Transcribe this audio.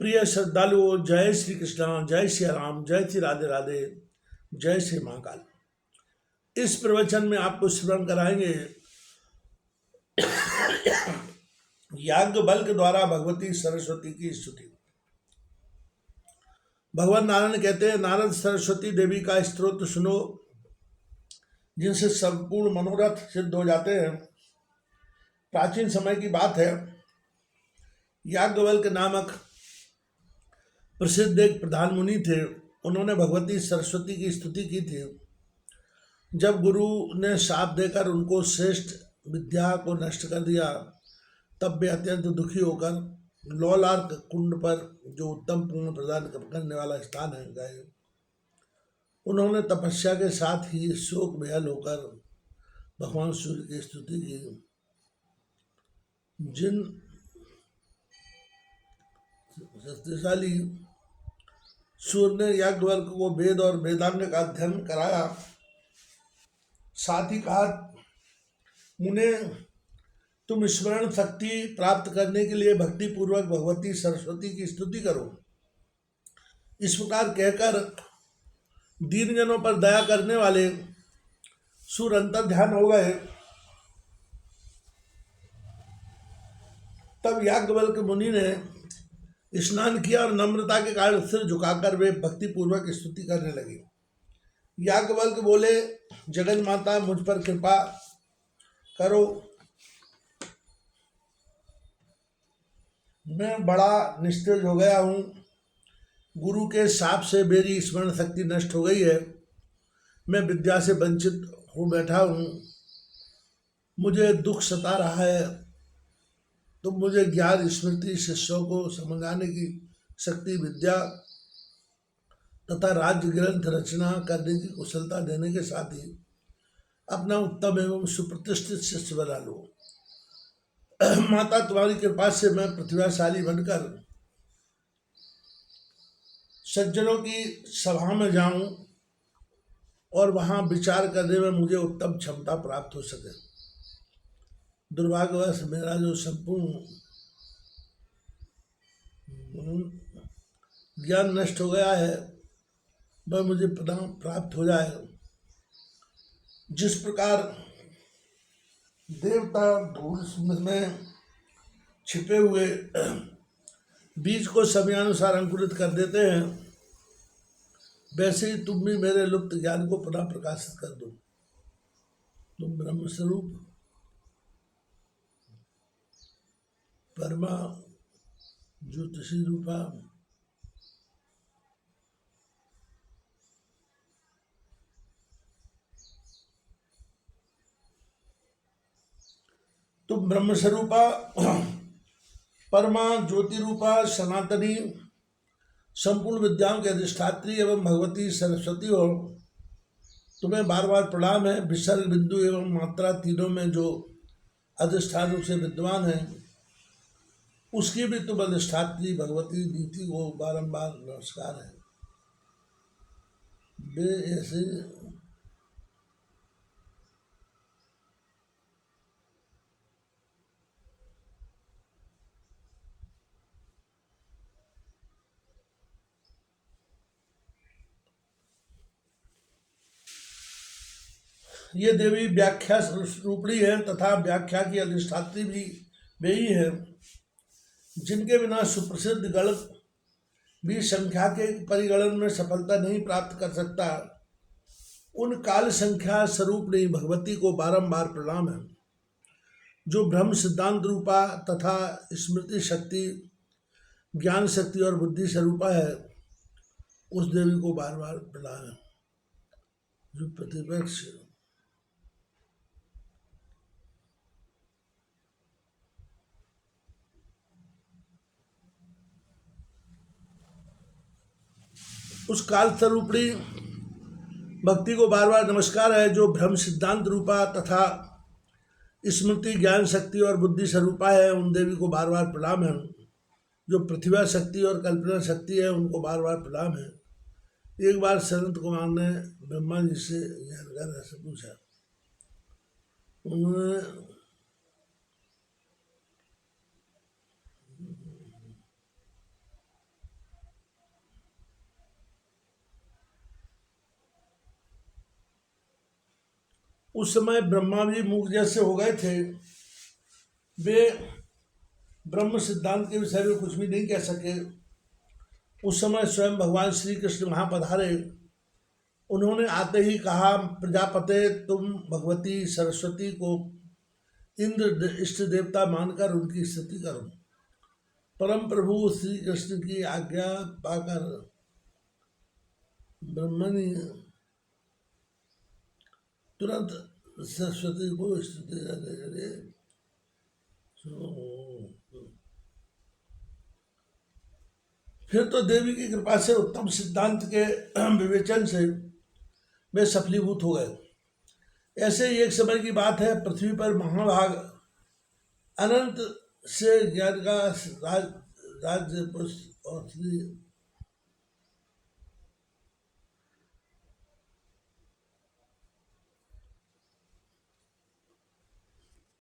प्रिय श्रद्धालुओं, जय श्री कृष्णा, जय श्री राम, जय श्री राधे राधे, जय श्री महाकाल। इस प्रवचन में आपको स्मरण कराएंगे याज्ञवल्क्य द्वारा भगवती सरस्वती की स्तुति। भगवान नारायण कहते हैं, नारद सरस्वती देवी का स्तोत्र सुनो, जिनसे संपूर्ण मनोरथ सिद्ध हो जाते हैं। प्राचीन समय की बात है, याज्ञवल्क्य नामक प्रसिद्ध एक प्रधान मुनि थे। उन्होंने भगवती सरस्वती की स्तुति की थी। जब गुरु ने शाप देकर उनको श्रेष्ठ विद्या को नष्ट कर दिया, तब वे अत्यंत दुखी होकर लौलार कुंड पर, जो उत्तम पुण्य प्रदान करने वाला स्थान है, गए। उन्होंने तपस्या के साथ ही शोक विहल होकर भगवान सूर्य की स्तुति की। जिन शक्तिशाली सूर्य ने याज्ञवल्क्य को वेद और वेदांग का अध्ययन कराया, साथ ही कहा, मुने, तुम स्मरण शक्ति प्राप्त करने के लिए भक्ति पूर्वक भगवती सरस्वती की स्तुति करो। इस प्रकार कहकर दीनजनों पर दया करने वाले सूर्य अंतर ध्यान हो गए। तब याज्ञवल्क्य मुनि ने स्नान किया और नम्रता के कारण सिर झुकाकर वे भक्ति पूर्वक स्तुति करने लगे। याज्ञवल्क्य बोले, जगन माता, मुझ पर कृपा करो। मैं बड़ा निस्तेज हो गया हूँ। गुरु के शाप से मेरी स्मरण शक्ति नष्ट हो गई है। मैं विद्या से वंचित हो बैठा हूँ। मुझे दुख सता रहा है। तुम मुझे ज्ञान, स्मृति, शिष्यों को समझाने की शक्ति, विद्या तथा राज्य ग्रंथ रचना करने की कुशलता देने के साथ ही अपना उत्तम एवं सुप्रतिष्ठित शिष्य बना लो। माता, तुम्हारी कृपा से मैं प्रतिभाशाली बनकर सज्जनों की सभा में जाऊं और वहां विचार करने में मुझे उत्तम क्षमता प्राप्त हो सके। दुर्भाग्यवश मेरा जो संपूर्ण ज्ञान नष्ट हो गया है, वह मुझे प्राप्त हो जाए। जिस प्रकार देवता धूल में छिपे हुए बीज को समयानुसार अंकुरित कर देते हैं, वैसे ही तुम भी मेरे लुप्त ज्ञान को पुनः प्रकाशित कर दो। तुम ब्रह्म स्वरूप परमा ज्योतिषी रूपा तुम ब्रह्म स्वरूपा परमा ज्योति रूपा सनातनी संपूर्ण विद्याओं के अधिष्ठात्री एवं भगवती सरस्वती हो। तुम्हें बार बार प्रणाम है। विसर्ग, बिंदु एवं मात्रा तीनों में जो अधिष्ठान रूप से विद्वान है, उसकी भी तुम अधिष्ठात्री भगवती नीति को बारंबार नमस्कार है। वे ऐसे ये देवी व्याख्या रूपणी है तथा व्याख्या की अधिष्ठात्री भी वे ही है, जिनके बिना सुप्रसिद्ध गण भी संख्या के परिगणन में सफलता नहीं प्राप्त कर सकता। उन काल संख्या स्वरूप नहीं भगवती को बारंबार प्रणाम है। जो ब्रह्म सिद्धांत रूपा तथा स्मृति शक्ति, ज्ञान शक्ति और बुद्धि स्वरूपा है, उस देवी को बार बार प्रणाम है। जो प्रतिपक्ष उस काल स्वरूपणी भक्ति को बार बार नमस्कार है। जो ब्रह्म सिद्धांत रूपा तथा स्मृति, ज्ञान शक्ति और बुद्धि स्वरूपा है, उन देवी को बार बार प्रणाम है। जो प्रतिभा शक्ति और कल्पना शक्ति है, उनको बार बार प्रणाम है। एक बार सनत कुमार ने ब्रह्मा जी से जानकर ऐसे पूछा। उन्होंने उस समय ब्रह्मा भी मूक जैसे हो गए थे। वे ब्रह्म सिद्धांत के विषय में कुछ भी नहीं कह सके। उस समय स्वयं भगवान श्री कृष्ण वहाँ पधारे। उन्होंने आते ही कहा, प्रजापते तुम भगवती सरस्वती को इंद्र इष्ट देवता मानकर उनकी स्तुति करो। परम प्रभु श्री कृष्ण की आज्ञा पाकर ब्रह्मणि तुरंत सरस्वती को स्तुति करने। फिर तो देवी की कृपा से उत्तम सिद्धांत के विवेचन से वे सफलीभूत हो गए। ऐसे ही एक समय की बात है, पृथ्वी पर महाभाग अनंत से ज्ञान का राज्य और श्री